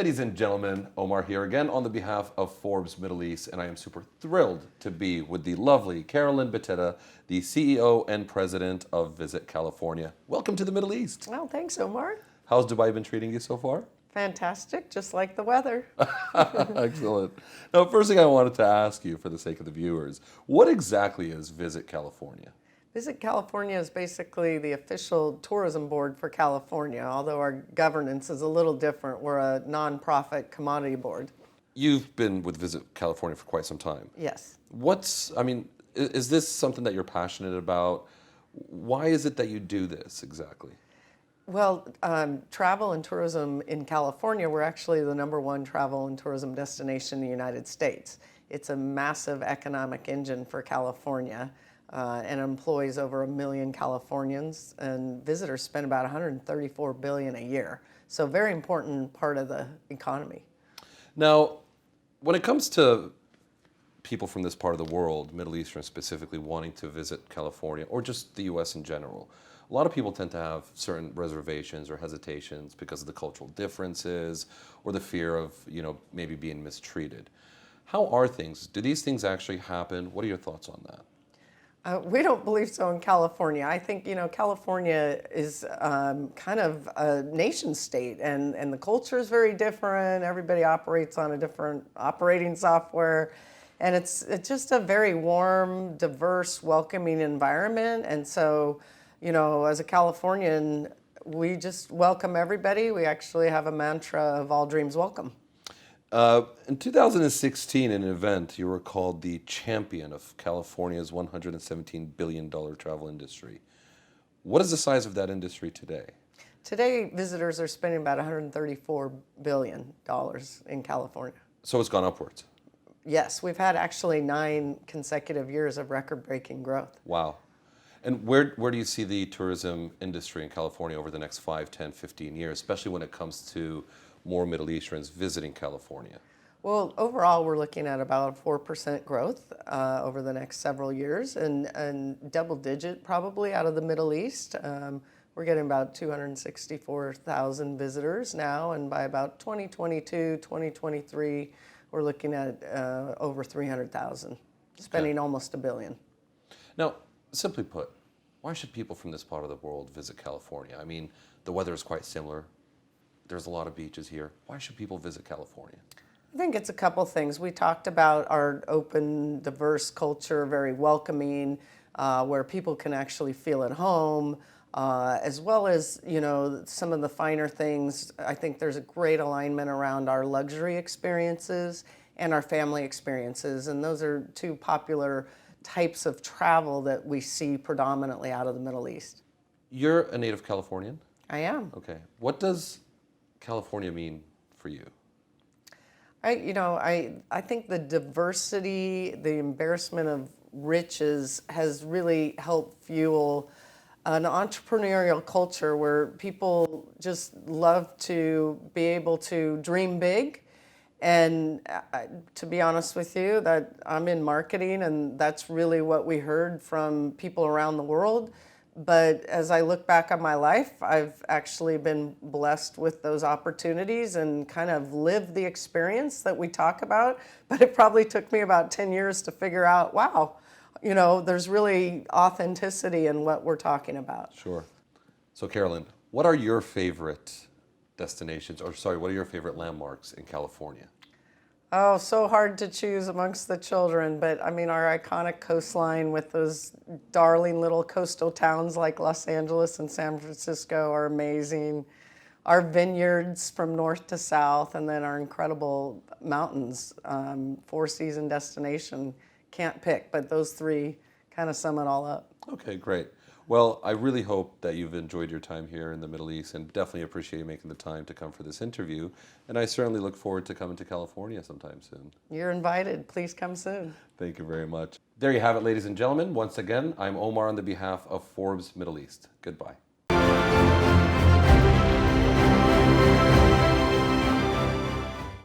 Ladies and gentlemen, Omar here again on the behalf of Forbes Middle East, and I am super thrilled to be with the lovely Carolyn Beteta, the CEO and President of Visit California. Welcome to the Middle East. Well, thanks, Omar. How's Dubai been treating you so far? Fantastic, just like the weather. Excellent. Now, first thing I wanted to ask you for the sake of the viewers, what exactly is Visit California? Visit California is basically the official tourism board for California, although our governance is a little different. We're a nonprofit commodity board. You've been with Visit California for quite some time. Yes. Is this something that you're passionate about? Why is it that you do this exactly? Well, travel and tourism in California, we're actually the #1 travel and tourism destination in the United States. It's a massive economic engine for California. And employs over 1 million Californians, and visitors spend about $134 billion a year. So very important part of the economy. Now, when it comes to people from this part of the world, Middle Eastern specifically, wanting to visit California or just the U.S. in general, a lot of people tend to have certain reservations or hesitations because of the cultural differences or the fear of, maybe being mistreated. How are things? Do these things actually happen? What are your thoughts on that? We don't believe so in California. I think, California is kind of a nation state, and the culture is very different. Everybody operates on a different operating software, and it's just a very warm, diverse, welcoming environment. And so, as a Californian, we just welcome everybody. We actually have a mantra of all dreams welcome. In 2016, in an event, you were called the champion of California's $117 billion travel industry. What is the size of that industry today? Today, visitors are spending about $134 billion in California. So it's gone upwards? Yes, we've had actually 9 consecutive years of record-breaking growth. Wow. And where do you see the tourism industry in California over the next 5, 10, 15 years, especially when it comes to more Middle Easterns visiting California? Well, overall, we're looking at about 4% growth over the next several years, and double-digit probably out of the Middle East. We're getting about 264,000 visitors now, and by about 2022, 2023, we're looking at over 300,000, spending almost $1 billion. Now, simply put, why should people from this part of the world visit California? I mean, the weather is quite similar. There's a lot of beaches here. Why should people visit California? I think it's a couple things. We talked about our open, diverse culture, very welcoming, where people can actually feel at home, as well as, some of the finer things. I think there's a great alignment around our luxury experiences and our family experiences, and those are 2 popular types of travel that we see predominantly out of the Middle East. You're a native Californian? I am. Okay. What does California mean for you? I think the diversity, the embarrassment of riches has really helped fuel an entrepreneurial culture where people just love to be able to dream big. And to be honest with you, that I'm in marketing, and that's really what we heard from people around the world. But as I look back on my life, I've actually been blessed with those opportunities and kind of lived the experience that we talk about. But it probably took me about 10 years to figure out, wow, there's really authenticity in what we're talking about. Sure. So Carolyn, what are your favorite destinations, what are your favorite landmarks in California? Oh, so hard to choose amongst the children, but I mean, our iconic coastline with those darling little coastal towns like Los Angeles and San Francisco are amazing. Our vineyards from north to south, and then our incredible mountains, 4-season destination. Can't pick, but those 3 kind of sum it all up. Okay, great. Well, I really hope that you've enjoyed your time here in the Middle East, and definitely appreciate you making the time to come for this interview. And I certainly look forward to coming to California sometime soon. You're invited. Please come soon. Thank you very much. There you have it, ladies and gentlemen. Once again, I'm Omar on the behalf of Forbes Middle East. Goodbye.